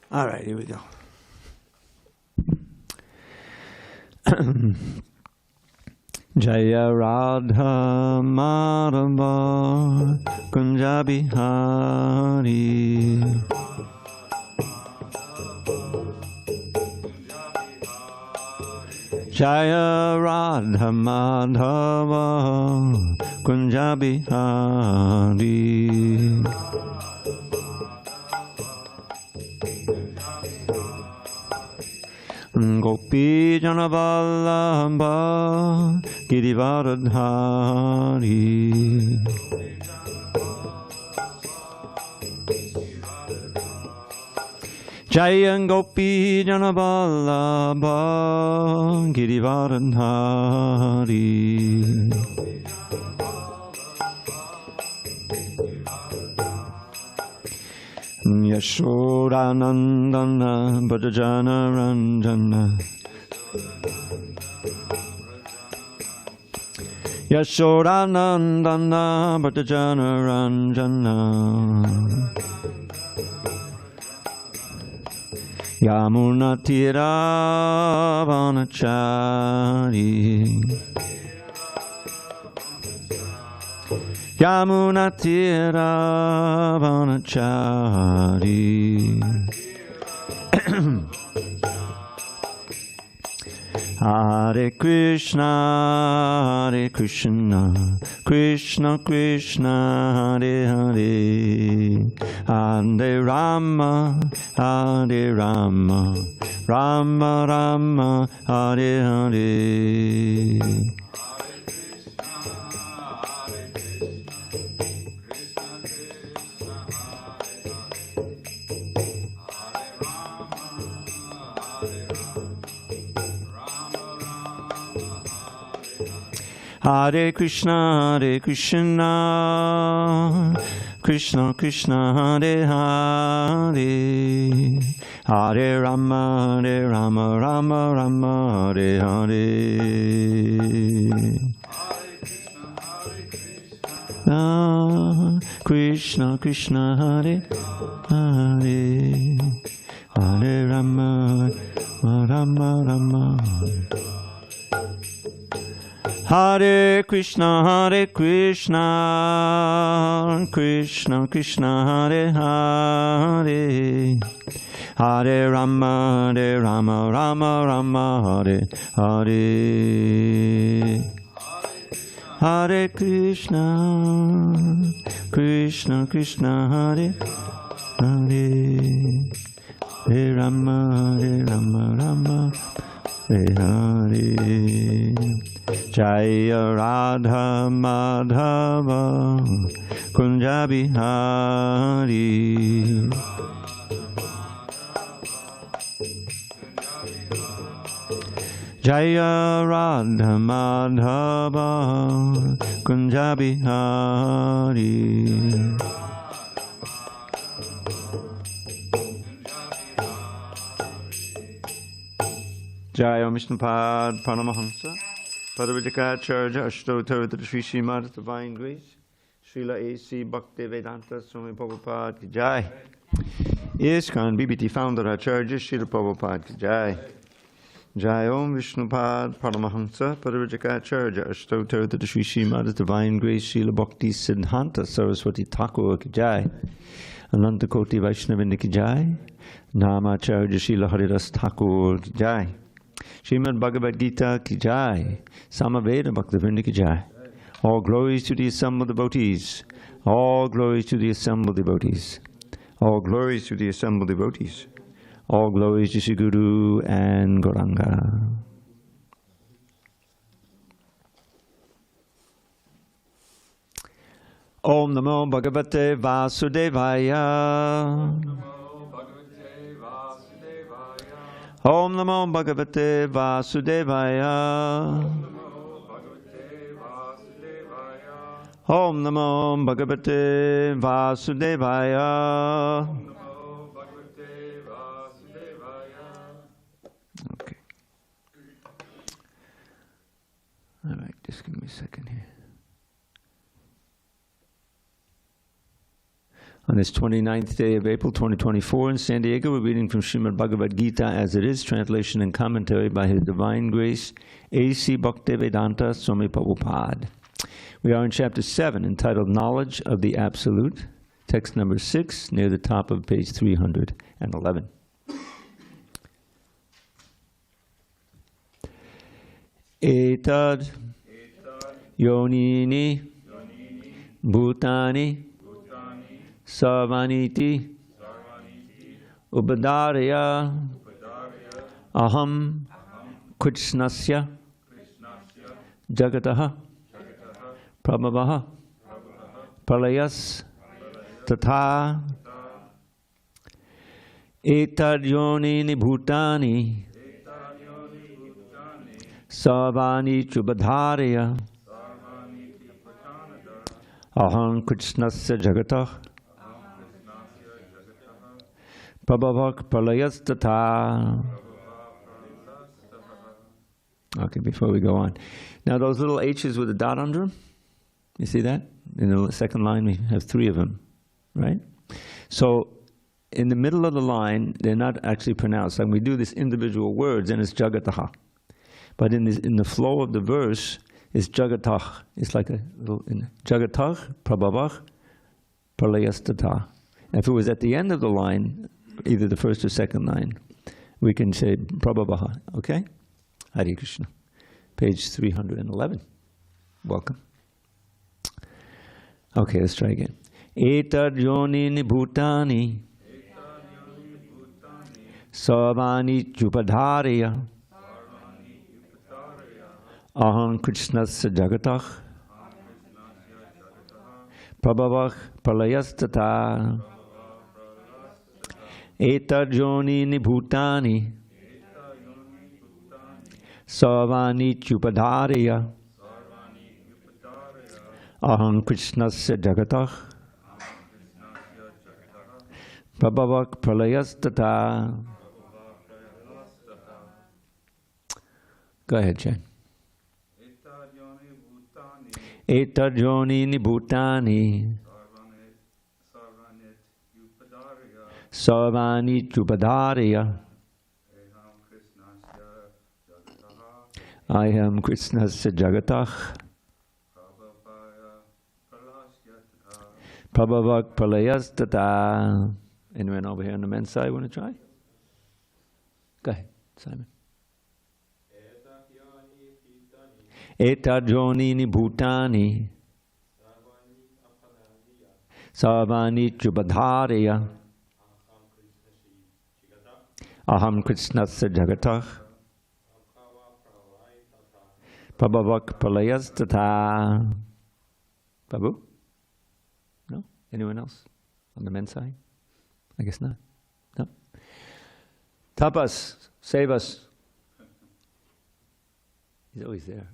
All right, here we go. Jaya Radha Madhava Kunja Bihari Jaya Radha Madhava Kunja Bihari Gopi Jana Vallabha Girivardhari Jaya Gopi Jana Vallabha Girivardhari Yashodanandana Bhajana Ranjana Yashodanandana Bhajana Ranjana Yamuna Tira Vanachari Yamuna Tira Vanachari Hare Krishna, Hare Krishna, Krishna Krishna, Hare Hare, Hare Rama, Hare Rama, Rama Rama, Hare Hare. Hare Krishna, Hare Krishna, Krishna Krishna, Hare Hare, Hare Rama, Hare Rama, Rama Rama, Hare Hare. Krishna Krishna, Hare Hare, Hare Rama, Rama Rama. Hare Krishna, Hare Krishna, Krishna Krishna, Hare Hare, Hare Rama, Hare Rama, Rama Rama, Hare Hare. Hare Krishna, Krishna Krishna, Hare Hare, Hare Rama, Hare Rama, Rama Hare Hare. Jaya Radha Madhava Kunja Bihari Jaya Radha Madhava Kunja Bihari Jaya Viṣṇupāda Paramahamsa Padavajikacharya Ashtottara Sri Srimad Divine Grace Srila A.C. Bhaktivedanta Swami Prabhupada Ki Jai. ISKCON BBT founder Acharya Srila Prabhupada Ki Jai. Jai Om Viṣṇupāda Paramahamsa Padavajikacharya Ashtottara Sri Srimad Divine Grace Srila Bhakti Siddhanta Saraswati Thakur Ki Jai. Ananta Koti Vaishnavinda Ki Jai. Namacharya Srila Haridas Thakur Ki Jai. Srimad Bhagavad Gita Ki Jai, Samaveda Bhaktivinoda Ki Jai. All glories to the assembled devotees. All glories to the assembled devotees. All glories to the assembled devotees. All glories to Sri Guru and Gauranga. Om Namo Bhagavate Vasudevaya. Om Namo Bhagavate Vasudevaya. Om Namo Bhagavate Vasudevaya. Okay. All right, just give me a second here. On this 29th day of April 2024 in San Diego, we're reading from Srimad Bhagavad Gita as it is, translation and commentary by His Divine Grace, A.C. Bhaktivedanta Swami Prabhupada. We are in chapter 7, entitled Knowledge of the Absolute, text number 6, near the top of page 311. Etad Yonini Bhutani Sarvaniti Upadarya Aham Kṛṣṇasya Jagataha Prabhavaha Pralayas Tatha Etad Yonini Bhutani Sarvani Chubadharya Aham Kṛṣṇasya Jagatah Prabhavak Pralayas Tatha. Okay, before we go on. Now those little H's with a dot under them, you see that? In the second line we have 3 of them, right? So in the middle of the line, they're not actually pronounced. Like we do this individual words, and it's Jagataha. But in the flow of the verse, it's Jagatah. It's like a little Jagatah, Prabhavah, Pralayastata. And if it was at the end of the line, either the first or second line, we can say Prabhavaha. Okay? Hare Krishna. Page 311. Welcome. Okay, let's try again. Etad yonini bhutani sarvani chupadharya Aham Kṛṣṇasya Jagatah Prabhavah Pralayastata Etad yonini bhutani sarvani chupadharya Aham Kṛṣṇasya Jagatah Prabhavah Pralayastata. Go ahead, Chen. Etad yonini bhutani sarvani chupadharya Aham Kṛṣṇasya Jagatah Prabhavak Pralayastata. Anyone over here on the men's side want to try? Go ahead, Simon. Etad yonini bhutani sarvani chubadharya Aham Kṛṣṇasya Jagatah Prabhavak Pralayastata. Prabhu? No? Anyone else on the men's side? I guess not. No? Tapas, save us. He's always there.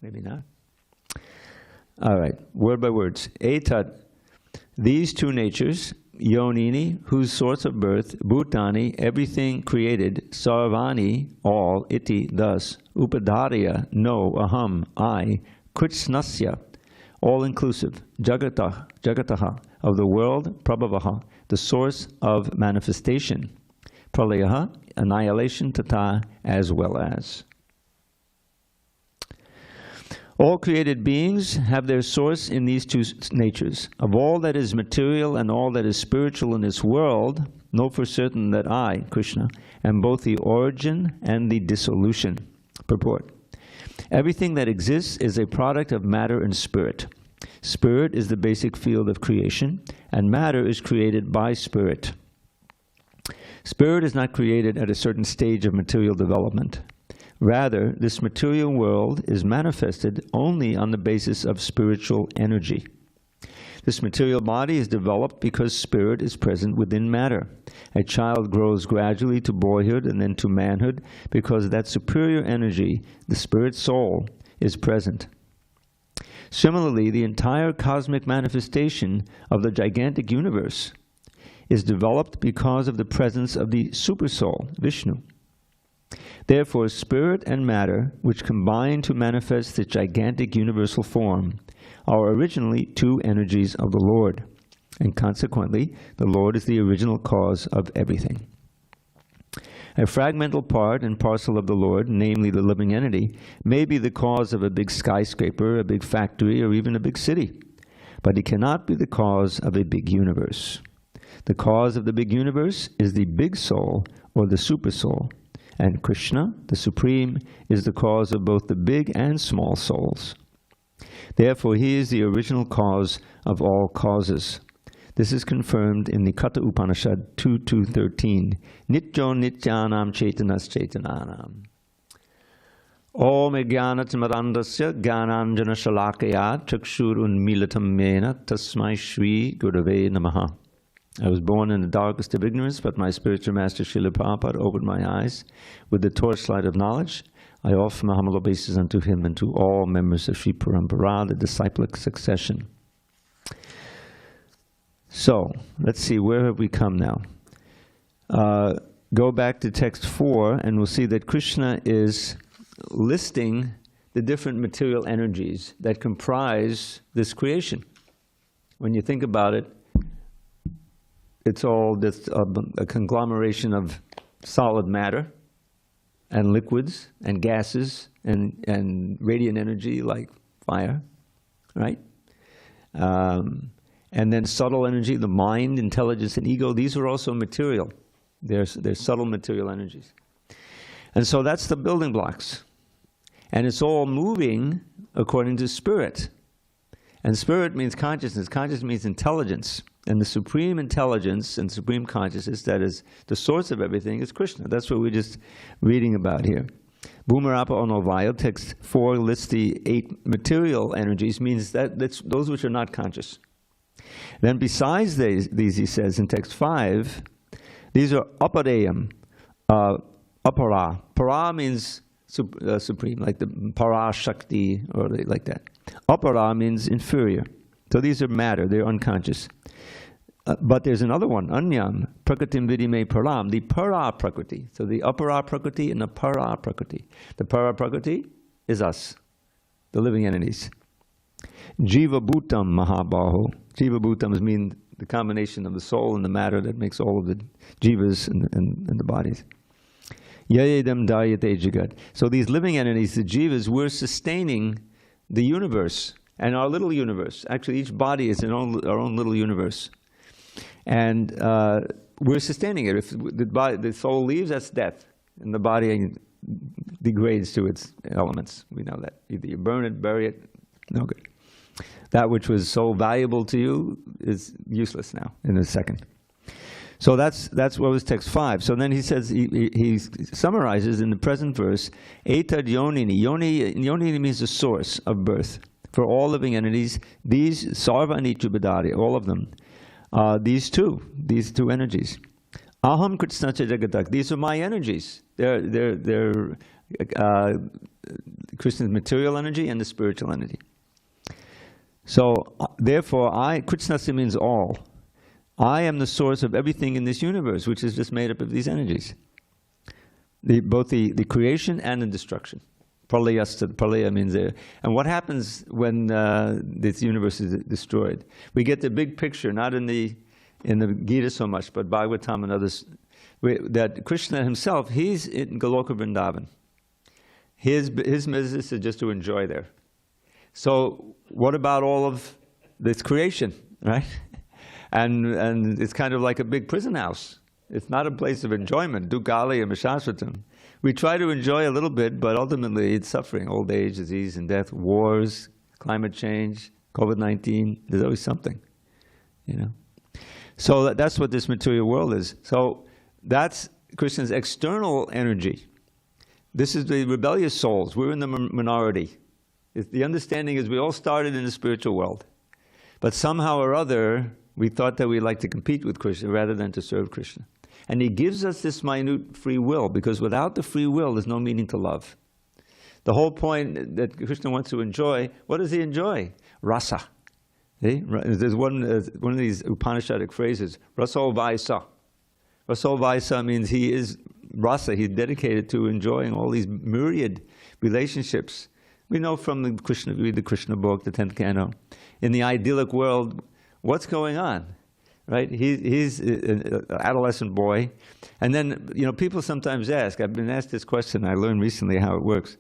Maybe not. All right, word by words. Etad, these 2 natures, yonini, whose source of birth, bhutani, everything created, sarvani, all, iti, thus, upadharya, no, aham, I, Kṛṣṇasya, all-inclusive, jagataha, of the world, prabhavaha, the source of manifestation, pralayaha, annihilation, tata, as well as. All created beings have their source in these 2 natures. Of all that is material and all that is spiritual in this world, know for certain that I, Krishna, am both the origin and the dissolution. Purport. Everything that exists is a product of matter and spirit. Spirit is the basic field of creation, and matter is created by spirit. Spirit is not created at a certain stage of material development. Rather, this material world is manifested only on the basis of spiritual energy. This material body is developed because spirit is present within matter. A child grows gradually to boyhood and then to manhood because that superior energy, the spirit soul, is present. Similarly, the entire cosmic manifestation of the gigantic universe is developed because of the presence of the Supersoul, Viṣṇu. Therefore, spirit and matter, which combine to manifest the gigantic universal form, are originally 2 energies of the Lord. And consequently, the Lord is the original cause of everything. A fragmental part and parcel of the Lord, namely the living entity, may be the cause of a big skyscraper, a big factory, or even a big city. But he cannot be the cause of a big universe. The cause of the big universe is the big soul, or the Supersoul. And Krishna, the Supreme, is the cause of both the big and small souls. Therefore, he is the original cause of all causes. This is confirmed in the Katha Upanishad 2.2.13. Nityo nityanam chetanas chetananam. Om jnanatimrandasya jnananjana shalakaya chakshurun milatam mena tasmai shri gurave namaha. I was born in the darkest of ignorance, but my spiritual master Srila Prabhupada opened my eyes with the torchlight of knowledge. I offer my humble obeisances unto him and to all members of Sri Parampara, the disciplic succession. So, let's see, where have we come now? Go back to text 4, and we'll see that Krishna is listing the different material energies that comprise this creation. When you think about it, it's all this, a conglomeration of solid matter and liquids and gases and radiant energy like fire, right? And then subtle energy, the mind, intelligence, and ego, these are also material. They're subtle material energies. And so that's the building blocks. And it's all moving according to spirit. And spirit means consciousness. Consciousness means intelligence. And the supreme intelligence and supreme consciousness that is the source of everything is Krishna. That's what we're just reading about here. Bhumarapa Onovaya, text 4 lists the 8 material energies, means that's those which are not conscious. Then besides these, he says in text 5, these are aparayam, apara. Para means supreme, like the para shakti, or like that. Apara means inferior. So these are matter, they're unconscious. But there's another one, anyam, prakritim vidime param, the para prakriti. So the apara prakriti and the para prakriti. The para prakriti is us, the living entities. Jiva bhutam mahabaho. Jiva bhutams mean the combination of the soul and the matter that makes all of the jivas and the bodies. Yayedam dayate jagat. So these living entities, the jivas, we're sustaining the universe and our little universe. Actually, each body is our own little universe. And we're sustaining it. If the soul leaves, that's death. And the body degrades to its elements. We know that. Either you burn it, bury it, no good. That which was so valuable to you is useless now in a second. So that's what was text 5. So then he says, he summarizes in the present verse, Etad yonini. Yonini means the source of birth. For all living entities, these sarva anichubadari, all of them, these two energies. Aham Kṛṣṇa jagatak. These are my energies. They're Krishna's material energy and the spiritual energy. So, therefore, Kṛṣṇa means all. I am the source of everything in this universe, which is just made up of these energies. Both the creation and the destruction. Pralaya means there. And what happens when this universe is destroyed? We get the big picture, not in the Gita so much, but Bhagavatam and others, that Krishna himself, he's in Goloka Vrindavan. His business is just to enjoy there. So what about all of this creation, right? And it's kind of like a big prison house. It's not a place of enjoyment. Dukali and Mishashvatam. We try to enjoy a little bit, but ultimately it's suffering. Old age, disease, and death, wars, climate change, COVID-19. There's always something, you know. So that's what this material world is. So that's Krishna's external energy. This is the rebellious souls. We're in the minority. The understanding is we all started in the spiritual world. But somehow or other, we thought that we'd like to compete with Krishna rather than to serve Krishna. And he gives us this minute free will, because without the free will, there's no meaning to love. The whole point that Krishna wants to enjoy, what does he enjoy? Rasa. See? There's one of these Upanishadic phrases, Raso Vaisa. Raso Vaisa means he is rasa, he's dedicated to enjoying all these myriad relationships. We know from we read the Krishna book, the 10th canto. In the idyllic world, what's going on? right? He's an adolescent boy. And then, people sometimes ask, I've been asked this question, I learned recently how it works.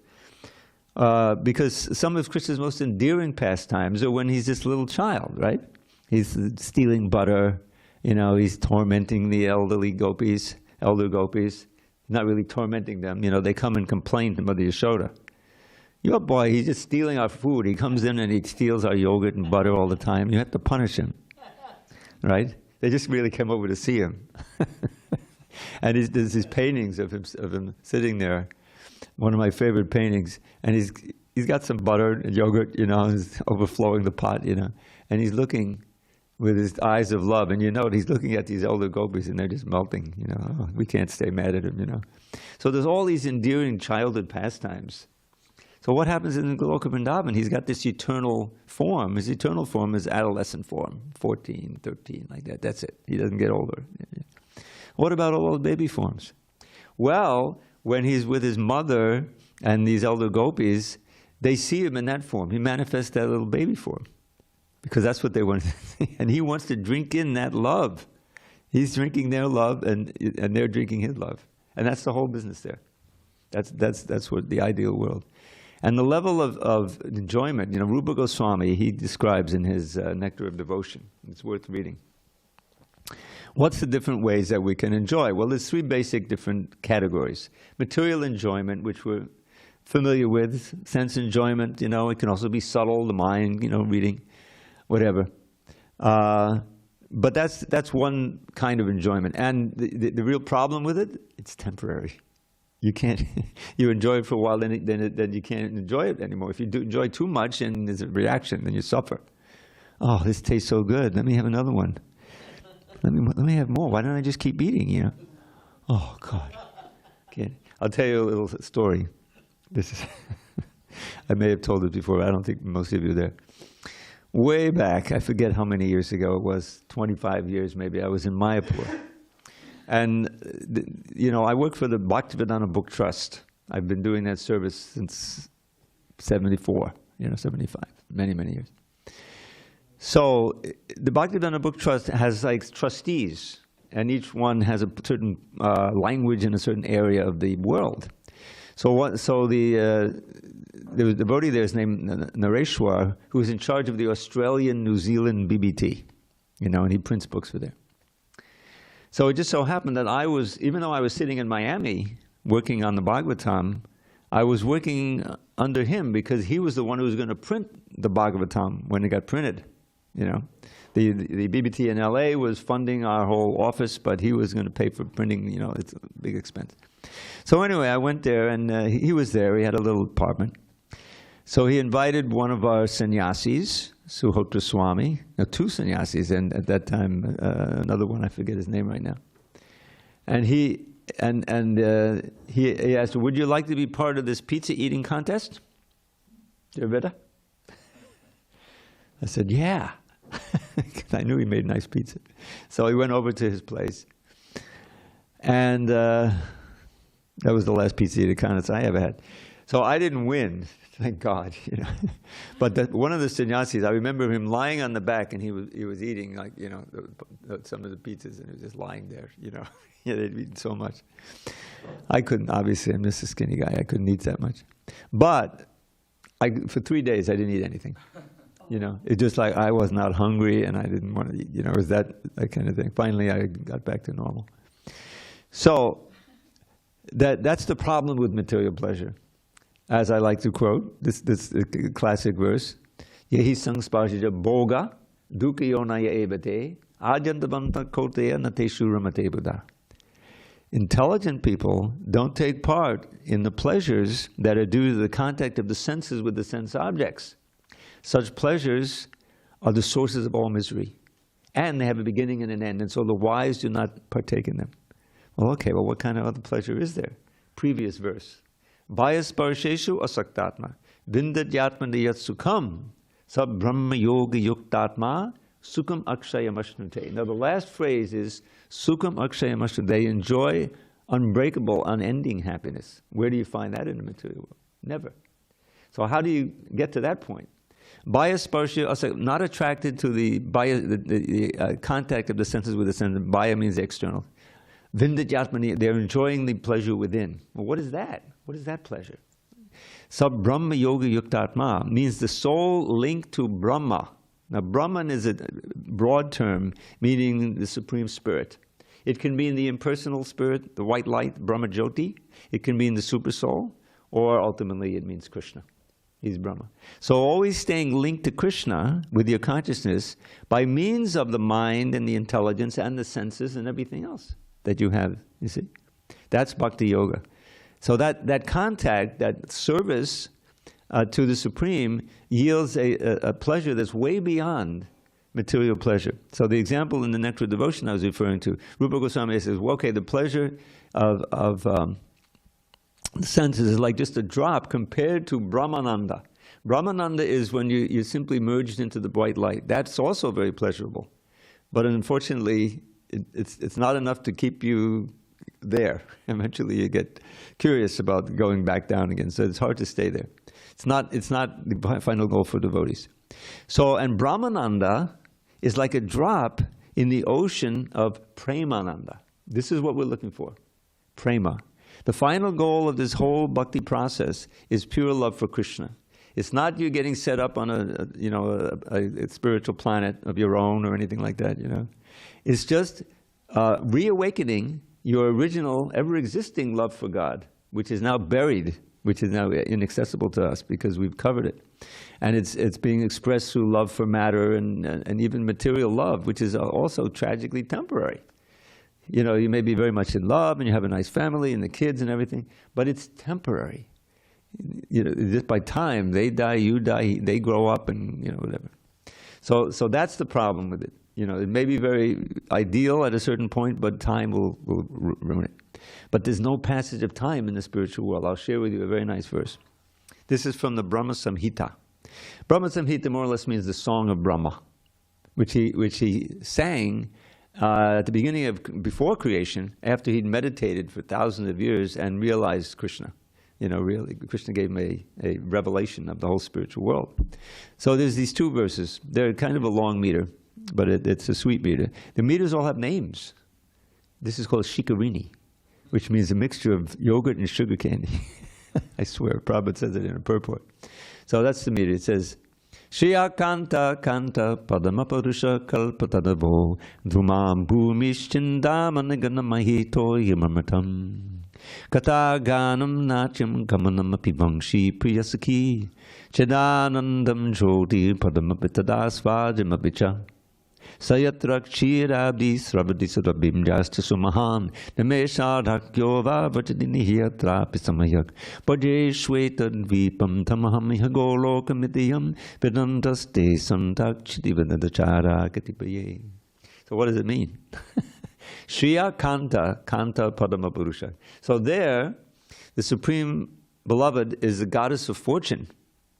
Because some of Krishna's most endearing pastimes are when he's this little child, right? He's stealing butter, he's tormenting the elder gopis. Not really tormenting them, they come and complain to Mother Yashoda. Your boy, he's just stealing our food. He comes in and he steals our yogurt and butter all the time. You have to punish him, right? They just really came over to see him. And there's these paintings of him sitting there. One of my favorite paintings. And he's got some butter and yogurt, he's overflowing the pot, and he's looking with his eyes of love. And he's looking at these elder gopis and they're just melting, Oh, we can't stay mad at him, So there's all these endearing childhood pastimes. So what happens in Goloka Vrindavan? He's got this eternal form. His eternal form is adolescent form, 14, 13, like that. That's it. He doesn't get older. What about all those baby forms? Well, when he's with his mother and these elder gopis, they see him in that form. He manifests that little baby form because that's what they want to see. And he wants to drink in that love. He's drinking their love and they're drinking his love. And that's the whole business there. That's what the ideal world. And the level of enjoyment, Rupa Goswami, he describes in his Nectar of Devotion. It's worth reading. What's the different ways that we can enjoy? Well, there's three basic different categories. Material enjoyment, which we're familiar with. Sense enjoyment, it can also be subtle, the mind, reading, whatever. But that's one kind of enjoyment. And the real problem with it, it's temporary. You can't, you enjoy it for a while, then you can't enjoy it anymore. If you do enjoy too much and there's a reaction, then you suffer. Oh, this tastes so good. Let me have another one. Let me have more. Why don't I just keep eating, Oh, God. I'll tell you a little story. This is, I may have told it before. I don't think most of you are there. Way back, I forget how many years ago it was, 25 years maybe, I was in Mayapur. And, I work for the Bhaktivedanta Book Trust. I've been doing that service since 74, 75, many, many years. So the Bhaktivedanta Book Trust has like trustees, and each one has a certain language in a certain area of the world. There was a devotee there named Nareshwar, who was in charge of the Australian, New Zealand BBT, and he prints books for there. So it just so happened that even though I was sitting in Miami working on the Bhagavatam, I was working under him because he was the one who was going to print the Bhagavatam when it got printed. The BBT in LA was funding our whole office, but he was going to pay for printing. It's a big expense. So anyway, I went there, and he was there. He had a little apartment. So he invited one of our sannyasis, Suhotra Swami, two sannyasis, and at that time another one, I forget his name right now. And he asked, "Would you like to be part of this pizza eating contest, Dravida?" I said, "Yeah," because I knew he made nice pizza. So he went over to his place, and that was the last pizza eating contest I ever had. So I didn't win, thank God, But one of the sannyasis, I remember him lying on the back, and he was eating some of the pizzas, and he was just lying there, they'd eaten so much. I couldn't, obviously, I'm just a skinny guy. I couldn't eat that much. But for 3 days, I didn't eat anything. It's just like I was not hungry, and I didn't want to eat. It was that kind of thing. Finally, I got back to normal. So that's the problem with material pleasure. As I like to quote, this classic verse, Yehi sangsparsija bhoga dukkayonaya ebate ajantavanta koteya nateshu ramate buddha. Intelligent people don't take part in the pleasures that are due to the contact of the senses with the sense objects. Such pleasures are the sources of all misery, and they have a beginning and an end, and so the wise do not partake in them. Well, okay, what kind of other pleasure is there? Previous verse. Vayasparsheshu asaktatma vindadyatma niyat sukham sab brahma yoga yuktatma sukham akshayamashnute. Now the last phrase is sukham akshayamashnute. They enjoy unbreakable, unending happiness. Where do you find that in the material world? Never. So how do you get to that point? Bhaya also not attracted to the contact of the senses with the senses. Bhaya means external. Vindajatmani, they're enjoying the pleasure within. Well, what is that? What is that pleasure? Sab Brahma Yoga Yuktatma means the soul linked to Brahma. Now, Brahman is a broad term meaning the Supreme Spirit. It can be in the impersonal spirit, the white light, Brahma Jyoti. It can be in the Supersoul, or ultimately it means Krishna. He's Brahma. So always staying linked to Krishna with your consciousness by means of the mind and the intelligence and the senses and everything else that you have, you see. That's Bhakti Yoga. So that contact, that service to the Supreme yields a pleasure that's way beyond material pleasure. So the example in the Nectar Devotion I was referring to, Rupa Goswami says, well, okay, the pleasure of the senses is like just a drop compared to Brahmananda. Brahmananda is when you're simply merged into the bright light. That's also very pleasurable. But unfortunately, it's not enough to keep you there. Eventually you get curious about going back down again, so it's hard to stay there. It's not the final goal for devotees. So, and Brahmananda is like a drop in the ocean of Premananda. This is what we're looking for, Prema. The final goal of this whole bhakti process is pure love for Krishna. It's not you getting set up on a spiritual planet of your own or anything like that, you know. It's just reawakening your original, ever-existing love for God, which is now buried, which is now inaccessible to us because we've covered it. And it's being expressed through love for matter and even material love, which is also tragically temporary. You know, you may be very much in love and you have a nice family and the kids and everything, but it's temporary. You know, just by time, they die, you die, they grow up and, you know, whatever. So that's the problem with it. You know, it may be very ideal at a certain point, but time will ruin it. But there's no passage of time in the spiritual world. I'll share with you a very nice verse. This is from the Brahma Samhita. Brahma Samhita more or less means the song of Brahma, which he sang at the beginning of, before creation, after he'd meditated for thousands of years and realized Krishna. You know, really, Krishna gave him a revelation of the whole spiritual world. So there's these two verses. They're kind of a long meter, but it's a sweet meter. The meters all have names. This is called Shikarini, which means a mixture of yogurt and sugar candy. I swear, Prabhupada says it in a purport. So that's the meter. It says, Shriya Kanta Kanta Padamaparusha Kalpatadavo Dhumam Bhumishchindamanaganam Mahito Yamamatam Kata Ganam Nacham Kamanam Apivangshi Priyasaki Chedanandam Joti Padamapitadasvajamapicha Sayatrakshirabdi Sravadisarabim Jasta Sumahan Nameshadhakyova Vachadinihiyatra Pisamayak Paje Shwetadvipam Tamahamiha Golokamitiyam Vedantaste Santakshidivadachara Katipaye. So what does it mean? Shriya Kanta, Kanta Padama Purusha. So there, the Supreme Beloved is the goddess of fortune.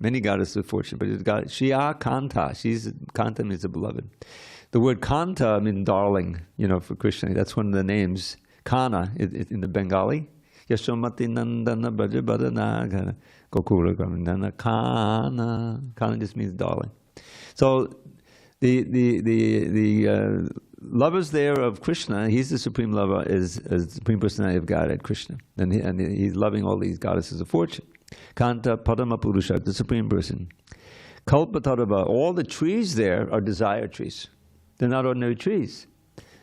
Many goddesses of fortune, but it's God. Shriya Kanta. Kanta means the beloved. The word Kanta means darling, you know, for Krishna. That's one of the names. Kana in the Bengali. Yashomati Nandana Brajabadana Gokula Gamindana Kana. Kana just means darling. So the lovers there of Krishna, he's the supreme lover, is the Supreme Personality of Godhead, Krishna. And he's loving all these goddesses of fortune. Kanta Padama Purusha, the Supreme Person. Kalpatarava, all the trees there are desire trees. They're not ordinary trees.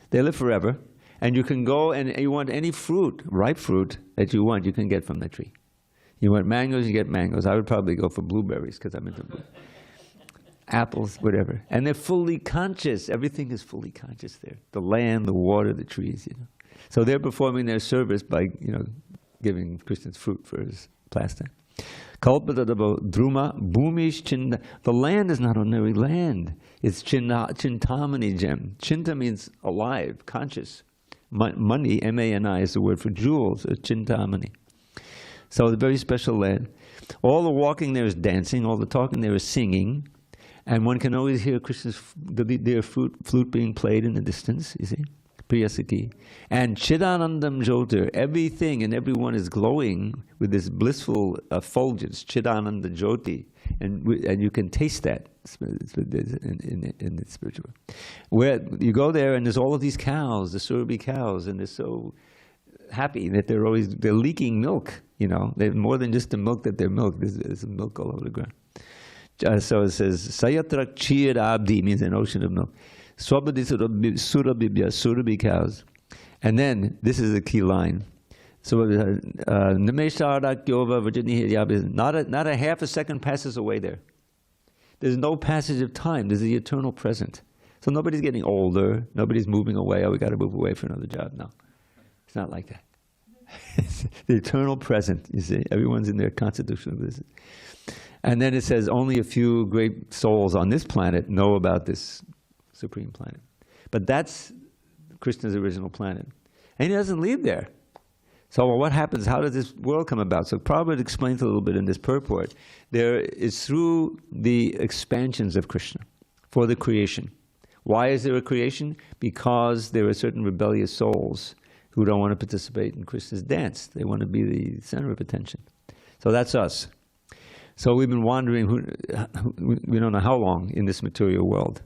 They live forever. And you can go and you want any fruit, ripe fruit, that you want, you can get from the tree. You want mangoes, you get mangoes. I would probably go for blueberries because I'm into blue. Apples, whatever. And they're fully conscious. Everything is fully conscious there. The land, the water, the trees, you know. So they're performing their service by, you know, giving Krishna's fruit for his pastime. Kalpatadabo Druma Bhumish Chinda. The land is not ordinary land. It's Chintamani gem. Chinta means alive, conscious. Money, M-A-N-I, is the word for jewels. It's Chintamani. So it's a very special land. All the walking there is dancing. All the talking there is singing. And one can always hear Krishna's their flute being played in the distance, you see. Priyasaki. And Chidanandam Jyotir, everything and everyone is glowing with this blissful effulgence, Chidananda Jyoti. And you can taste that in the spiritual. Where you go there and there's all of these cows, the Surabhi cows, and they're so happy that they're leaking milk. You know, they're more than just the milk that they're milk. There's milk all over the ground. So it says, Sayatrak Chir Abdi means an ocean of milk. Swabadi Surabhibhya, Surabhi cows. And then, this is a key line. So, Nimesharak Yova Vajani, not a half a second passes away there. There's no passage of time. There's the eternal present. So nobody's getting older. Nobody's moving away. Oh, we got to move away for another job. No. It's not like that. It's the eternal present, you see. Everyone's in their constitutional business. And then it says only a few great souls on this planet know about this supreme planet. But that's Krishna's original planet. And he doesn't leave there. So what happens? How does this world come about? So Prabhupada explains a little bit in this purport. There is through the expansions of Krishna for the creation. Why is there a creation? Because there are certain rebellious souls who don't want to participate in Krishna's dance. They want to be the center of attention. So that's us. So we've been wandering, we don't know how long in this material world,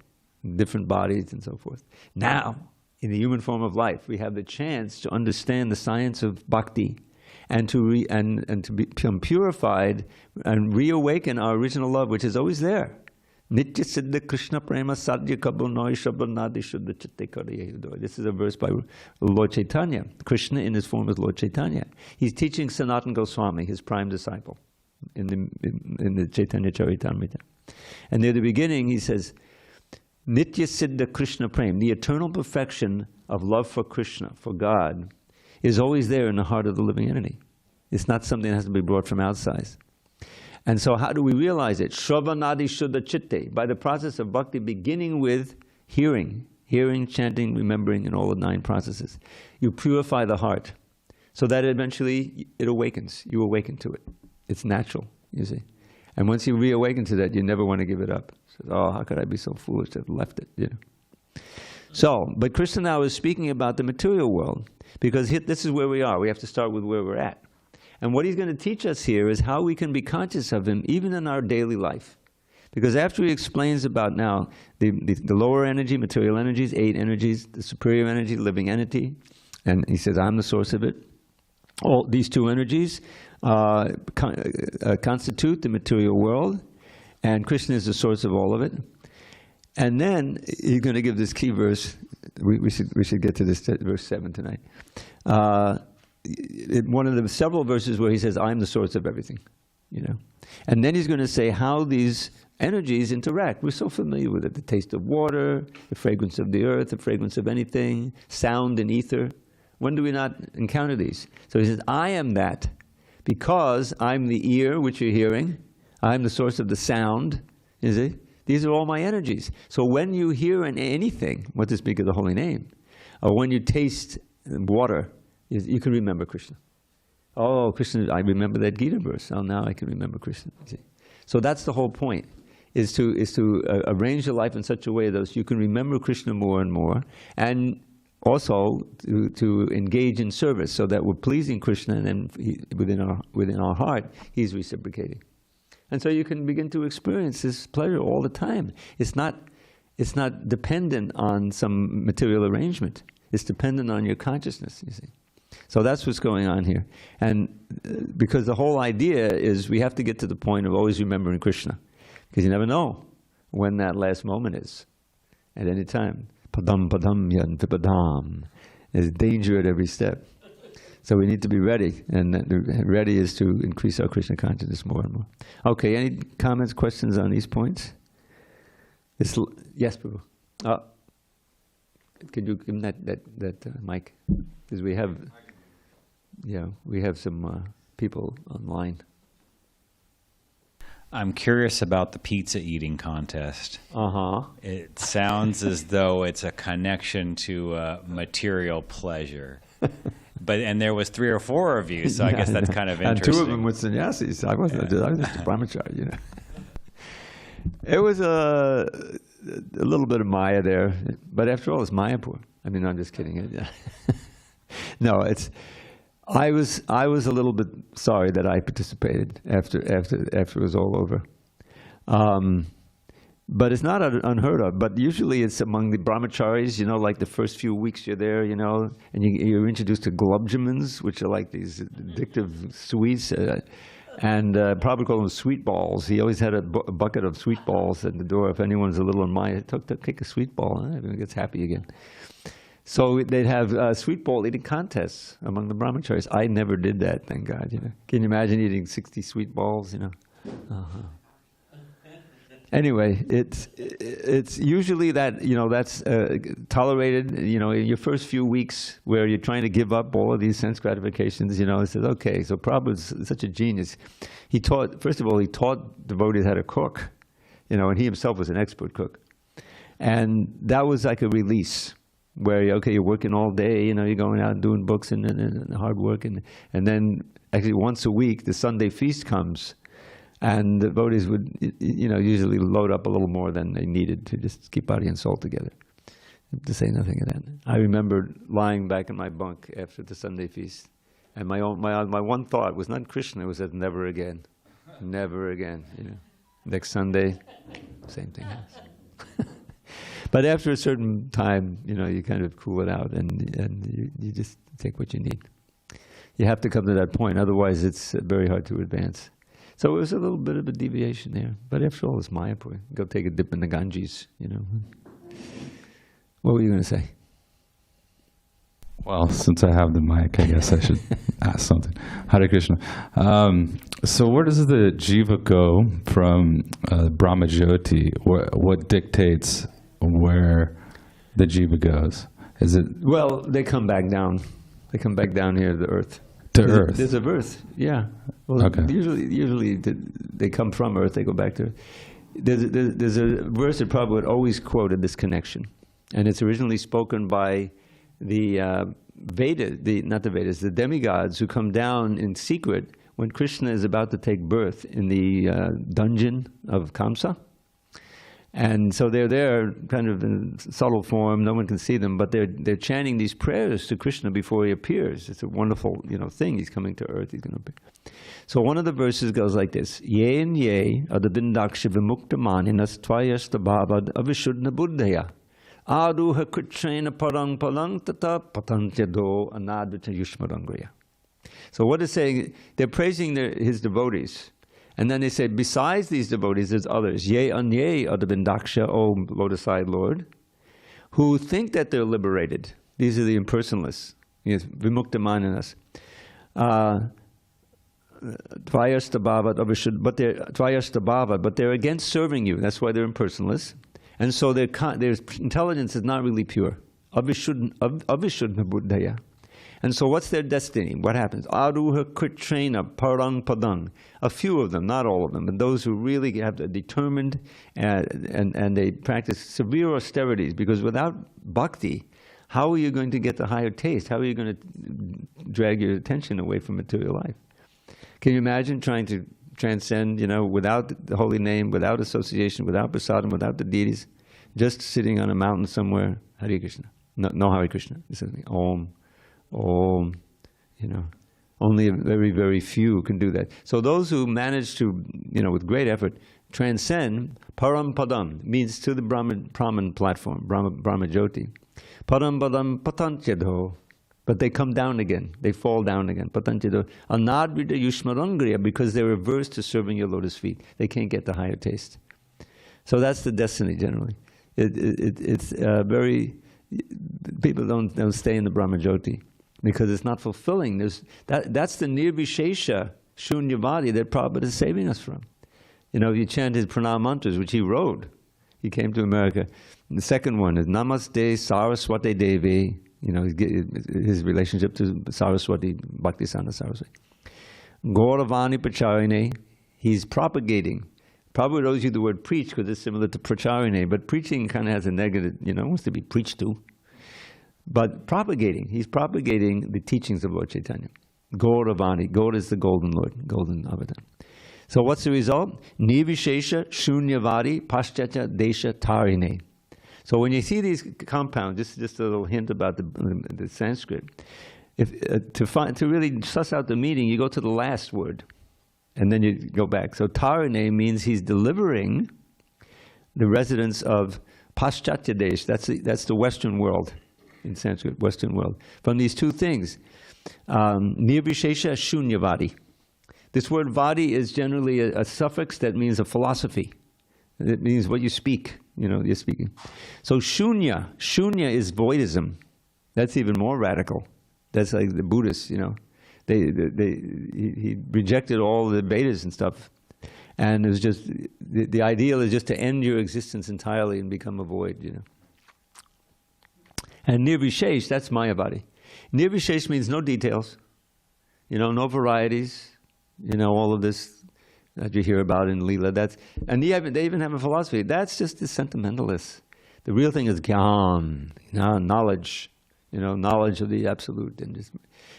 different bodies and so forth. Now, in the human form of life, we have the chance to understand the science of bhakti and to become purified and reawaken our original love, which is always there. Nitya Siddha Krishna Prema Sadhya Kabul Noi Shabal Nadi Shuddha Chitte Karayehudoy. This is a verse by Lord Chaitanya. Krishna in his form is Lord Chaitanya. He's teaching Sanatana Goswami, his prime disciple, in the Chaitanya Charitamrita. And near the beginning he says, Nitya Siddha Krishna Prem, the eternal perfection of love for Krishna, for God, is always there in the heart of the living entity. It's not something that has to be brought from outside. And so how do we realize it? Shravanadi Shuddha Chitte, by the process of bhakti, beginning with hearing, chanting, remembering, and all the 9 processes. You purify the heart so that eventually it awakens. You awaken to it. It's natural, you see. And once you reawaken to that, you never want to give it up. So, oh, how could I be so foolish to have left it? You know? So, but Krishna now is speaking about the material world, because this is where we are. We have to start with where we're at. And what he's going to teach us here is how we can be conscious of him even in our daily life. Because after he explains about now the lower energy, material energies, 8 energies, the superior energy, living entity, and he says, I'm the source of it. All these 2 energies constitute the material world, and Krishna is the source of all of it. And then he's going to give this key verse. We should get to this verse 7 tonight. One of the several verses where he says, I'm the source of everything, you know. And then he's going to say how these energies interact. We're so familiar with it. The taste of water, the fragrance of the earth, the fragrance of anything, sound and ether. When do we not encounter these? So he says, I am that because I'm the ear which you're hearing. I'm the source of the sound, you see. These are all my energies. So when you hear anything, what to speak of the holy name, or when you taste water, you can remember Krishna. Oh, Krishna, I remember that Gita verse. Oh, now I can remember Krishna. See? So that's the whole point, is to arrange your life in such a way that you can remember Krishna more and more, and also to engage in service so that we're pleasing Krishna, and then within our heart, he's reciprocating. And so you can begin to experience this pleasure all the time. It's not dependent on some material arrangement. It's dependent on your consciousness, you see. So that's what's going on here. And because the whole idea is we have to get to the point of always remembering Krishna. Because you never know when that last moment is. At any time. Padam padam yan vipadam. There's danger at every step. So we need to be ready. And ready is to increase our Krishna consciousness more and more. Okay, any comments, questions on these points? Yes, Prabhu. Could you give him that mic? Because we have some people online. I'm curious about the pizza eating contest. Uh-huh. It sounds as though it's a connection to material pleasure. And there was 3 or 4 of you, so I guess that's kind of interesting. And 2 of them were sannyasis. I was just a brahmachari, you know. It was a little bit of Maya there, but after all, it's Mayapur. I mean, I'm just kidding. Yeah. No, I was a little bit sorry that I participated after it was all over. But it's not unheard of. But usually it's among the brahmacharis, like the first few weeks you're there, and you're introduced to glubjamins, which are like these addictive sweets, and Prabhupada called them sweet balls. He always had a bucket of sweet balls at the door. If anyone's a little in my, take a sweet ball, everyone gets happy again. So they'd have sweet ball eating contests among the brahmacharis. I never did that, thank God. Can you imagine eating 60 sweet balls? Anyway, it's usually that that's tolerated. In your first few weeks where you're trying to give up all of these sense gratifications. It says, okay. So Prabhupada's such a genius. He taught devotees how to cook, and he himself was an expert cook, and that was like a release where you're working all day. You're going out and doing books and hard work, and then actually once a week the Sunday feast comes. And the devotees would, usually load up a little more than they needed to just keep body and soul together, to say nothing of that. I remember lying back in my bunk after the Sunday feast, and my one thought was not Krishna, it was that never again. Never again, Next Sunday, same thing happens. But after a certain time, you kind of cool it out, and you just take what you need. You have to come to that point, otherwise it's very hard to advance. So it was a little bit of a deviation there. But after all, it's Mayapur. Go take a dip in the Ganges, What were you going to say? Well, since I have the mic, I guess I should ask something. Hare Krishna. So where does the jiva go from Brahma Jyoti? What dictates where the jiva goes? Is it? Well, they come back down. They come back down here to the earth. There's a earth, yeah. Well, okay. Usually they come from earth, they go back to. There's a verse that Prabhupada always quoted this connection, and it's originally spoken by the the demigods who come down in secret when Krishna is about to take birth in the dungeon of Kamsa. And so they're there kind of in subtle form, no one can see them, but they're chanting these prayers to Krishna before he appears. It's a wonderful thing. He's coming to earth, he's going to appear. So one of the verses goes like this: Ye and ye adabindaksha vimuktamaninas tvayasta bhavad avishuddha buddhaya aduha kutrena parang palang tata patantyado anadvita yushmarangraya. So what is saying? They're praising his devotees. And then they say, besides these devotees, there's others. Ye and ye adabindaksha, O lotus-eyed Lord, who think that they're liberated. These are the impersonalists. Yes, vimuktamaninas. But they're against serving you. That's why they're impersonalists. And so their intelligence is not really pure. Avishuddha buddhaya. And so what's their destiny? What happens? Aruha kritrena parang padang. A few of them, not all of them, but those who really have determined and they practice severe austerities, because without bhakti, how are you going to get the higher taste? How are you going to drag your attention away from material life? Can you imagine trying to transcend, without the holy name, without association, without prasadam, without the deities, just sitting on a mountain somewhere, Hare Krishna. No Hare Krishna. This is Om. Om, only very, very few can do that. So those who manage to, with great effort, transcend param padam, means to the Brahman platform, Brahma Jyoti. Param padam patantyado, but they come down again, they fall down again. Patantyado, anadvita yushmarangriya, because they're averse to serving your lotus feet. They can't get the higher taste. So that's the destiny generally. It's very, people don't stay in the Brahma Jyoti, because it's not fulfilling. That's the nirvishesha shunyavadi that Prabhupada is saving us from. You chant his pranam mantras, which he wrote. He came to America. And the second one is Namaste Saraswati Devi. His relationship to Saraswati, Bhaktisana Saraswati. Gauravani Pracharine. He's propagating. Prabhupada owes you the word preach because it's similar to pracharine, but preaching kind of has a negative, wants to be preached to. But he's propagating the teachings of Lord Chaitanya. Gauravani, Gaur is the golden Lord, golden avatar. So what's the result? Nivishesha shunyavadi paschatya desha tarine. So when you see these compounds, just a little hint about the Sanskrit. If to really suss out the meaning, you go to the last word, and then you go back. So Tarane means he's delivering the residents of Paschatya Desh. That's the Western world in Sanskrit, Western world, from these two things. Nirvishesha Shunyavadi. This word vadi is generally a suffix that means a philosophy. It means what you speak, you're speaking. So shunya is voidism. That's even more radical. That's like the Buddhists, he rejected all the Vedas and stuff. And it was just, the ideal is just to end your existence entirely and become a void, And nirvishesh, that's Mayavadi. Nirvishesh means no details, no varieties, all of this that you hear about in Leela. And they even have a philosophy. That's just the sentimentalists. The real thing is gyan, knowledge, knowledge of the absolute.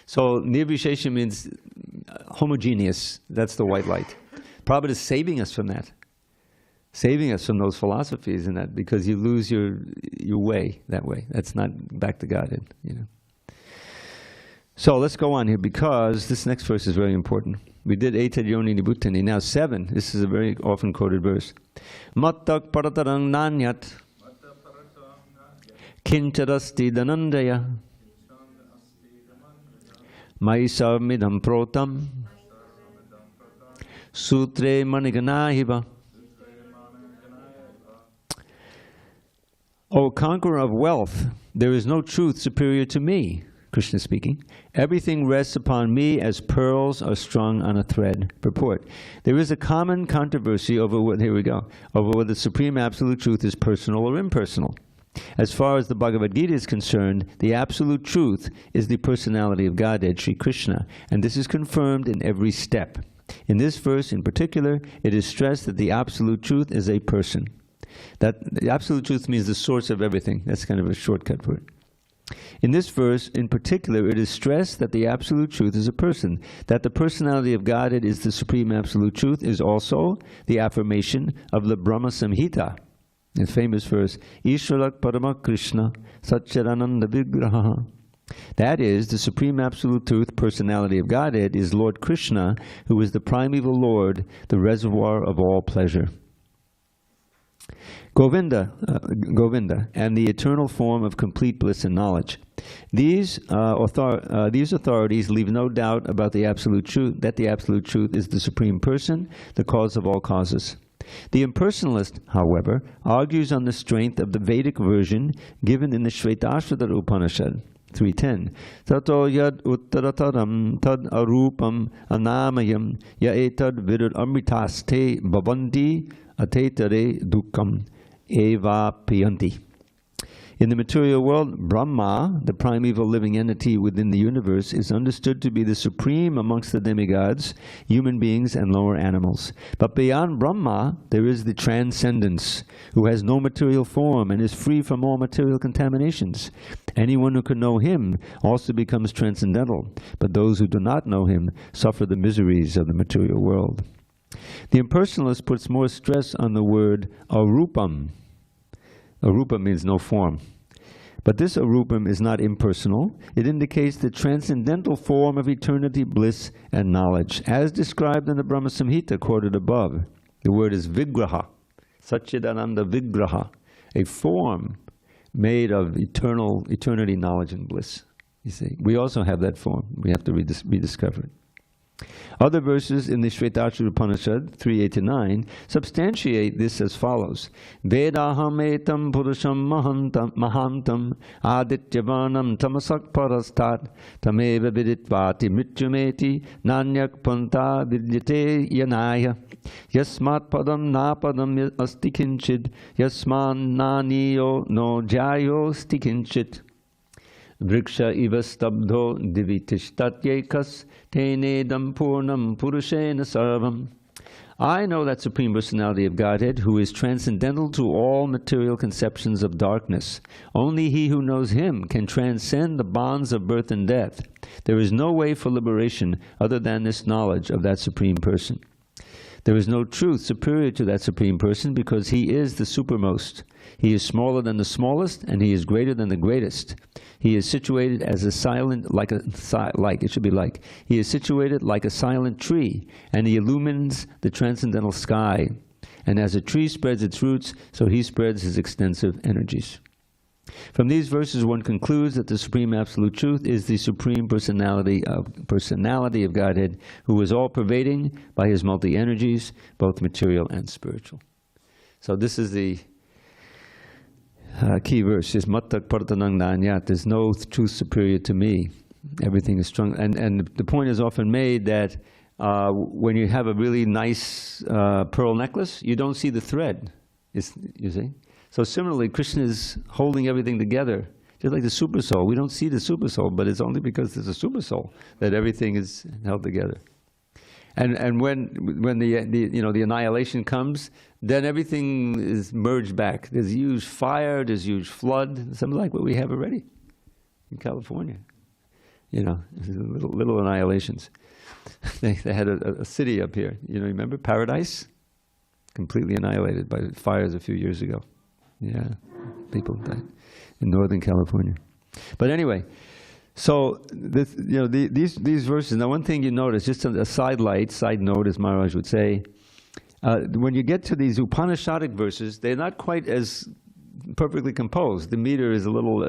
So nirvishesha means homogeneous. That's the white light. Prabhupada is saving us from that. Saving us from those philosophies and that, because you lose your way that way. That's not back to Godhead, So let's go on here, because this next verse is very important. We did Etad Yoni Nibhutani. Now 7. This is a very often quoted verse. Mattak paratarang nanyat kinchadasti danandaya maisa midam protam sutre maniganahiva. O conqueror of wealth, there is no truth superior to me. Krishna speaking. Everything rests upon me as pearls are strung on a thread. Purport. There is a common controversy over whether the Supreme Absolute Truth is personal or impersonal. As far as the Bhagavad Gita is concerned, the Absolute Truth is the personality of Godhead, Sri Krishna, and this is confirmed in every step. In this verse in particular, it is stressed that the Absolute Truth is a person. That the Absolute Truth means the source of everything. That's kind of a shortcut for it. In this verse, in particular, it is stressed that the Absolute Truth is a person. That the personality of Godhead is the Supreme Absolute Truth is also the affirmation of the Brahma Samhita. The famous verse, Ishvarak Parama Krishna Satchidananda Vigraha. That is, the Supreme Absolute Truth, personality of Godhead, is Lord Kṛṣṇa, who is the primeval Lord, the reservoir of all pleasure. Govinda, and the eternal form of complete bliss and knowledge. These authorities leave no doubt about the Absolute Truth, that the Absolute Truth is the Supreme Person, the cause of all causes. The impersonalist, however, argues on the strength of the Vedic version given in the Shvetashvatara Upanishad 3.10. Tato yad uttarataram tad arupam anamayam ya etad vidur amritaste bhavanti atetare dukkam eva piyanti. In the material world, Brahma, the primeval living entity within the universe, is understood to be the supreme amongst the demigods, human beings, and lower animals. But beyond Brahma, there is the transcendence, who has no material form and is free from all material contaminations. Anyone who can know him also becomes transcendental, but those who do not know him suffer the miseries of the material world. The impersonalist puts more stress on the word arupam. Arupa means no form. But this arupam is not impersonal. It indicates the transcendental form of eternity, bliss, and knowledge, as described in the Brahma Samhita quoted above. The word is vigraha, Satchidananda Vigraha, a form made of eternity, knowledge, and bliss. You see, we also have that form. We have to rediscover it. Other verses in the Shvetashvatara Upanishad 3.8-9 substantiate this as follows. Vedaham etam purusham mahantam adityavanam tamasak parastat tameva viditvati mityumeti nanyak panta vidyate yanaya yasmat padam napadam asti kinchid yasman naniyo no jayo sti kinchit Vriksha iva stabdho divitishtatyekas tenedam purnam purushena sarvam. I know that Supreme Personality of Godhead, who is transcendental to all material conceptions of darkness. Only he who knows him can transcend the bonds of birth and death. There is no way for liberation other than this knowledge of that Supreme Person. There is no truth superior to that Supreme Person because He is the supermost. He is smaller than the smallest, and He is greater than the greatest. He is situated as a silent, He is situated like a silent tree, and He illumines the transcendental sky. And as a tree spreads its roots, so He spreads His extensive energies. From these verses, one concludes that the Supreme Absolute Truth is the Supreme Personality of Godhead, who is all-pervading by His multi-energies, both material and spiritual. So this is the key verse, is Mattak Partanang Nanyat. There's no truth superior to me. Everything is strong. And the point is often made that when you have a really nice pearl necklace, you don't see the thread, you see? So similarly, Krishna is holding everything together, just like the Supersoul. We don't see the Supersoul, but it's only because there's a Supersoul that everything is held together. And when the annihilation comes, then everything is merged back. There's huge fire, there's huge flood, something like what we have already in California. Little annihilations. They had a city up here. Remember Paradise? Completely annihilated by fires a few years ago. Yeah, people died in Northern California. But anyway, so these verses. Now, one thing you notice, just a side note, as Maharaj would say, when you get to these Upanishadic verses, they're not quite as perfectly composed. The meter is a little,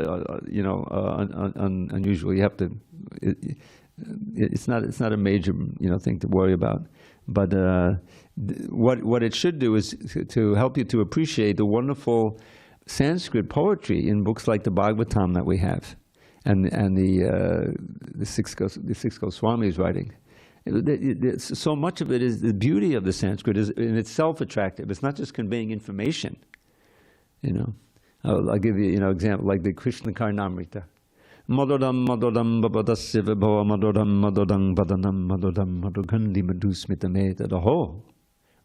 unusual. You have to. It's not a major thing to worry about. But what it should do is to help you to appreciate the wonderful Sanskrit poetry in books like the Bhagavatam that we have, and the six Goswamis writing. So much of it is the beauty of the Sanskrit is in itself attractive. It's not just conveying information. I'll give you example like the Krishna Karnamrita. Madodam madodam babadasya vibhava madodam madodam badanam madodam madogandi madhusmitameta daho.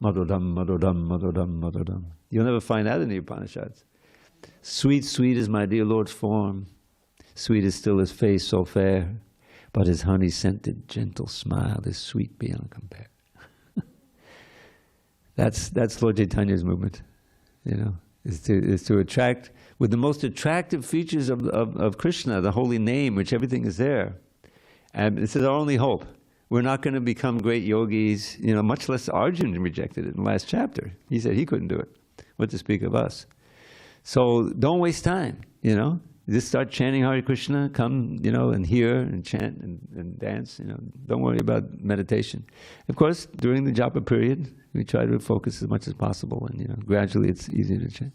Madodam madodam madodam madodam. You'll never find that in the Upanishads. Sweet, sweet is my dear Lord's form. Sweet is still His face so fair. But His honey-scented gentle smile is sweet beyond compare. That's Lord Chaitanya's movement, is to attract with the most attractive features of Krishna, the holy name, which everything is there. And this is our only hope. We're not going to become great yogis, much less Arjuna rejected it in the last chapter. He said he couldn't do it. What to speak of us? So don't waste time, Just start chanting Hare Krishna, come, and hear and chant and dance, Don't worry about meditation. Of course, during the japa period, we try to focus as much as possible, and gradually it's easier to chant.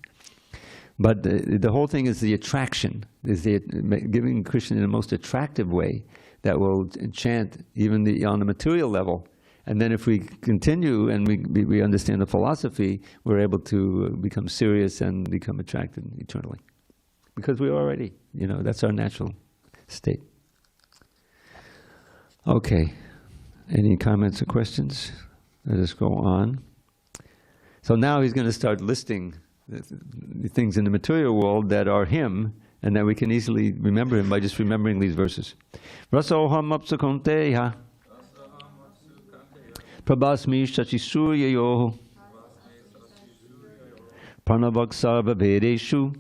But the whole thing is the attraction, is giving Krishna in the most attractive way that will enchant even on the material level. And then if we continue and we understand the philosophy, we're able to become serious and become attracted eternally. Because we're already, that's our natural state. Okay. Any comments or questions? Let us go on. So now he's going to start listing the things in the material world that are Him, and that we can easily remember Him by just remembering these verses. Rasoham apsakonteha prabhasmi shachisuryayoho pranavak sarva vedeshu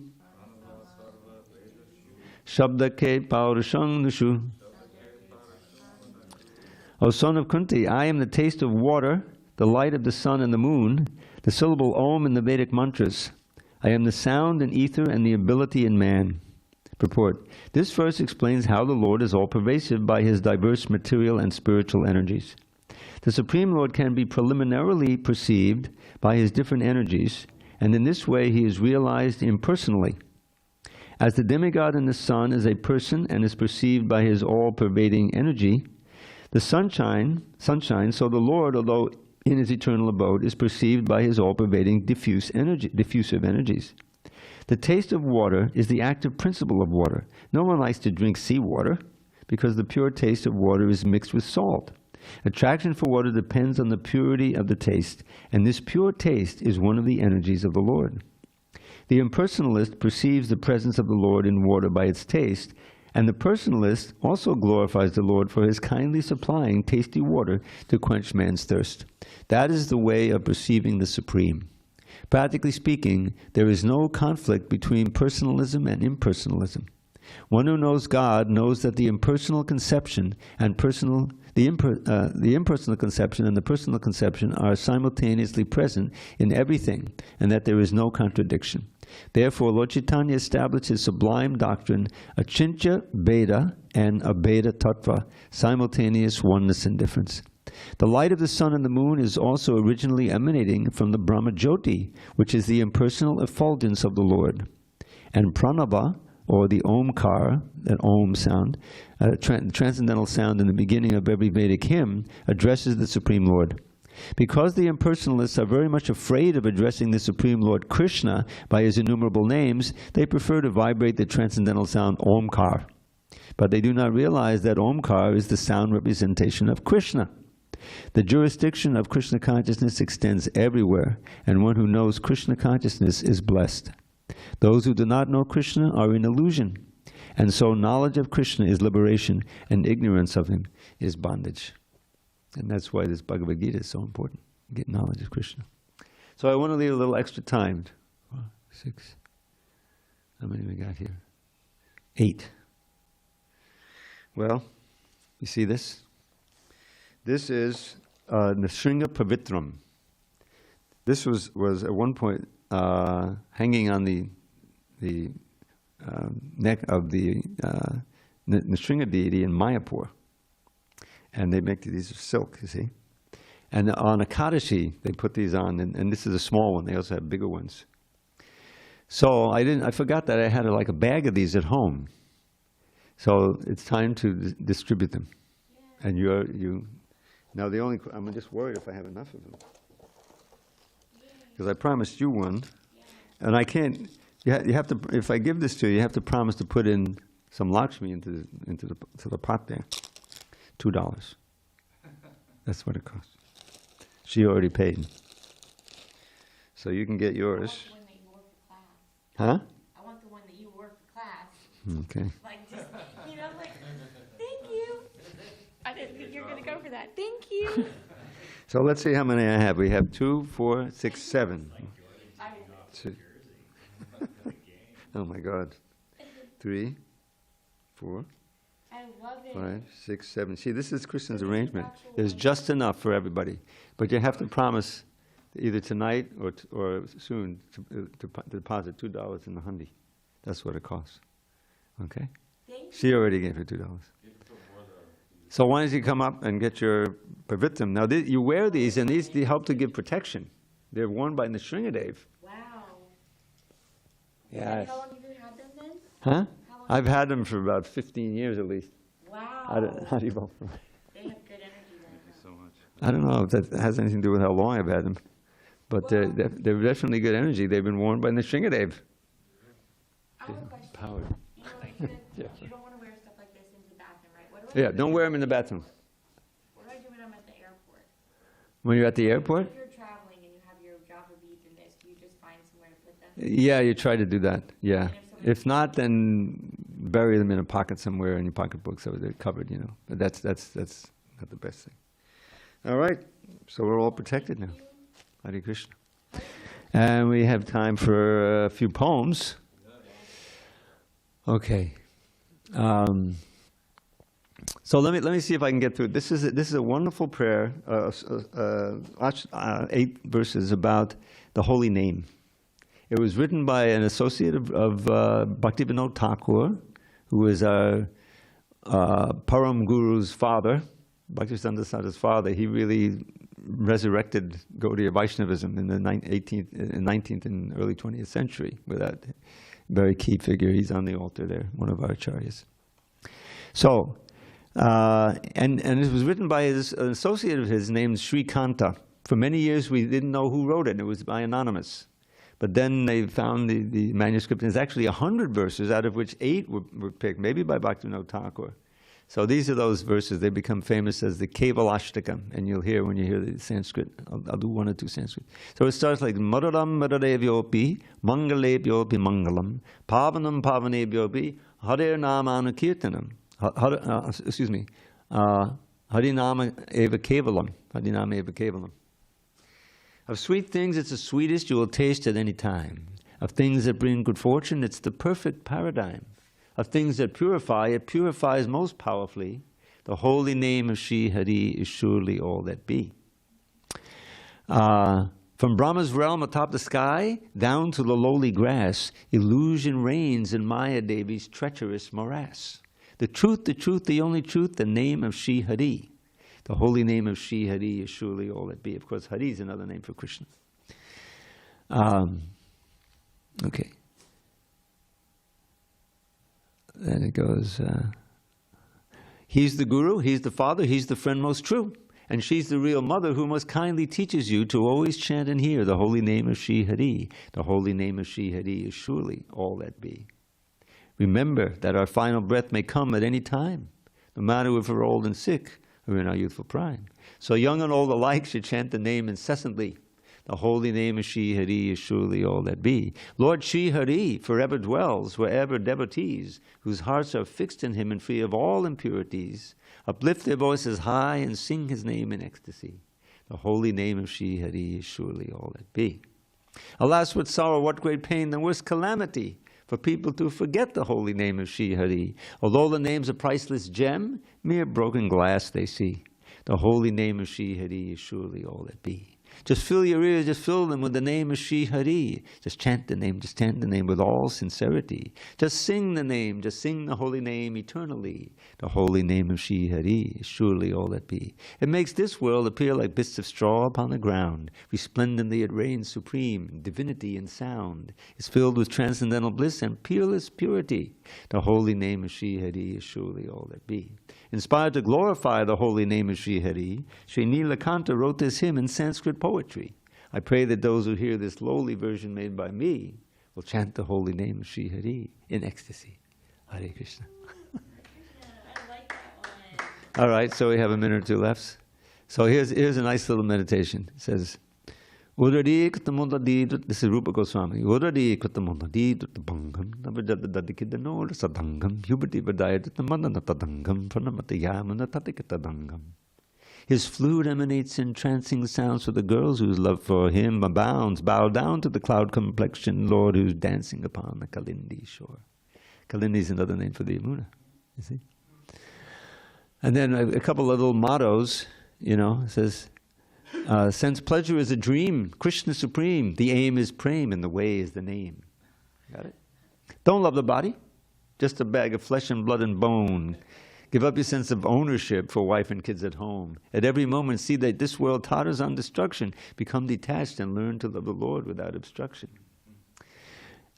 shabdake paurushang nushu. O son of Kunti, I am the taste of water, the light of the sun and the moon, the syllable Om in the Vedic mantras. I am the sound in ether and the ability in man. Purport. This verse explains how the Lord is all-pervasive by His diverse material and spiritual energies. The Supreme Lord can be preliminarily perceived by His different energies, and in this way He is realized impersonally. As the demigod in the sun is a person and is perceived by His all-pervading energy, the sunshine, so the Lord, although in His eternal abode, is perceived by His all-pervading diffusive energies. The taste of water is the active principle of water. No one likes to drink seawater because the pure taste of water is mixed with salt. Attraction for water depends on the purity of the taste, and this pure taste is one of the energies of the Lord. The impersonalist perceives the presence of the Lord in water by its taste, And the personalist also glorifies the Lord for his kindly supplying tasty water to quench man's thirst. That is the way of perceiving the Supreme. Practically speaking, there is no conflict between personalism and impersonalism. One who knows God knows that the impersonal conception and the impersonal conception and the personal conception are simultaneously present in everything, and that there is no contradiction. Therefore, Lord Chaitanya established his sublime doctrine, Achintya Bheda and Abheda Tattva, simultaneous oneness and difference. The light of the sun and the moon is also originally emanating from the Brahma Jyoti, which is the impersonal effulgence of the Lord. And Pranava, or the Omkar, that Om sound, transcendental sound in the beginning of every Vedic hymn, addresses the Supreme Lord. Because the impersonalists are very much afraid of addressing the Supreme Lord Krishna by his innumerable names, they prefer to vibrate the transcendental sound Omkar. But they do not realize that Omkar is the sound representation of Krishna. The jurisdiction of Krishna consciousness extends everywhere, and one who knows Krishna consciousness is blessed. Those who do not know Krishna are in illusion, and so knowledge of Krishna is liberation, and ignorance of him is bondage. And that's why this Bhagavad Gita is so important, get knowledge of Krishna. So I want to leave a little extra time. 4, 6, how many we got here? 8. Well, you see this? This is Nrsimha Pavitram. This was at one point hanging on the neck of the Nrsimha deity in Mayapur. And they make these of silk, you see. And on Ekadashi, they put these on, and this is a small one. They also have bigger ones. So I forgot that I had like a bag of these at home. So it's time to distribute them. Yeah. And now I'm just worried if I have enough of them. Because I promised you one, and I can't, you have to, if I give this to you, you have to promise to put in some Lakshmi into the pot there. $2. That's what it costs. She already paid. So you can get yours. I want the one that you wore for class. Huh? I want the one that you wore for class. Okay. Like, just, like, thank you. I didn't think you were going to go for that. Thank you. So let's see how many I have. We have 2, 4, 6, 7. Oh my God. 3, 4. I love it. 5, 6, 7. See, this is Krishna's arrangement. There's just enough for everybody. But you have to promise either tonight or soon to deposit $2 in the hundi. That's what it costs. Okay? She already gave her $2. So why don't you come up and get your pavitram? Now you wear these, and these help to give protection. They're worn by Nrsimhadev. Wow. Yes. How long have you had them then? Huh? I've had them for about 15 years at least. Wow. How do you vote for them? They have good energy then. Thank you so much. I don't know if that has anything to do with how long I've had them, but they're definitely good energy. They've been worn by Nrsimhadev. I have a question. Power. You don't want to wear stuff like this into the bathroom, right? What do I Yeah, don't wear them in the bathroom. What do I do when I'm at the airport? When you're at the airport? If you're traveling and you have your Java beads in this, do you just find somewhere to put them? Yeah, you try to do that. Yeah. And if If not, then bury them in a pocket somewhere in your pocketbook so they're covered, you know. But that's not the best thing. All right. So we're all protected now. Hare Krishna. And we have time for a few poems. Okay. So let me see if I can get through it. This is a wonderful prayer, 8 verses about the holy name. It was written by an associate of Bhaktivinoda Thakur, who is our Param Guru's father, Bhaktisiddhanta Saraswati's father. He really resurrected Gaudiya Vaishnavism in the 19th and early 20th century with that very key figure. He's on the altar there, one of our acharyas. So, and it was written by an associate of his named Sri Kanta. For many years we didn't know who wrote it. It was by anonymous. But then they found the manuscript, and it's actually 100 verses, out of which 8 were picked, maybe by Bhaktivinoda Thakur. So these are those verses. They become famous as the Kevalashtaka, and you'll hear when you hear the Sanskrit. I'll do 1 or 2 Sanskrit. So it starts like Madaram Madadevyopi, Mangalebyopi Mangalam, Pavanam Pavanebyopi, Hare Nama Anukirtanam. Excuse me. Hari Nama Eva Kevalam. Hari Nama Eva Kevalam. Of sweet things, it's the sweetest you will taste at any time. Of things that bring good fortune, it's the perfect paradigm. Of things that purify, it purifies most powerfully. The holy name of Shri Hari is surely all that be. From Brahma's realm atop the sky, down to the lowly grass, illusion reigns in Maya Devi's treacherous morass. The truth, the only truth, the name of Shri Hari. The holy name of Shri Hari is surely all that be. Of course, Hari is another name for Krishna. Okay. Then it goes, he's the guru, he's the father, he's the friend most true. And she's the real mother who most kindly teaches you to always chant and hear the holy name of Shri Hari. The holy name of Shri Hari is surely all that be. Remember that our final breath may come at any time, no matter if we're old and sick or in our youthful prime. So young and old alike should chant the name incessantly. The holy name of Shri Hari is surely all that be. Lord Shri Hari forever dwells wherever devotees, whose hearts are fixed in him and free of all impurities, uplift their voices high and sing his name in ecstasy. The holy name of Shri Hari is surely all that be. Alas, what sorrow, what great pain, the worst calamity for people to forget the holy name of Shri Hari. Although the name's a priceless gem, mere broken glass they see. The holy name of Shri Hari is surely all that be. Just fill your ears, just fill them with the name of Shri Hari. Just chant the name with all sincerity. Just sing the name, just sing the holy name eternally. The holy name of Shri Hari is surely all that be. It makes this world appear like bits of straw upon the ground. Resplendently it reigns supreme, divinity and sound. It's filled with transcendental bliss and peerless purity. The holy name of Shri Hari is surely all that be. Inspired to glorify the holy name of Shri Hari, Sri Nilakanta wrote this hymn in Sanskrit poetry. I pray that those who hear this lowly version made by me will chant the holy name of Shri Hari in ecstasy. Hare Krishna. I like that one. All right, so we have a minute or two left. So here's a nice little meditation. It says, Udari Katamundadi, this is Rupa Goswami. Udari Katamundadi, Bangam, Navadadadikidano, Sadangam, Hubati Vadaya, Mananatadangam, Pranamatayaman, Tatikatadangam. His flute emanates entrancing sounds for the girls whose love for him abounds. Bow down to the cloud-complexioned Lord who's dancing upon the Kalindi shore. Kalindi is another name for the Yamuna, you see. And then a couple of little mottos, it says, sense pleasure is a dream, Krishna supreme, the aim is prem, and the way is the name. Got it? Don't love the body, just a bag of flesh and blood and bone. Give up your sense of ownership for wife and kids at home. At every moment see that this world totters on destruction. Become detached and learn to love the Lord without obstruction.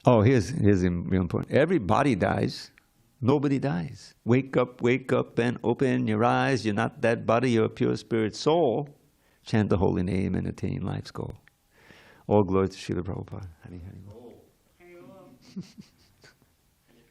Oh, here's real important. Every body dies. Nobody dies. Wake up and open your eyes. You're not that body, you're a pure spirit soul. Chant the holy name and attain life's goal. All glory to Srila Prabhupada. Hari Hari.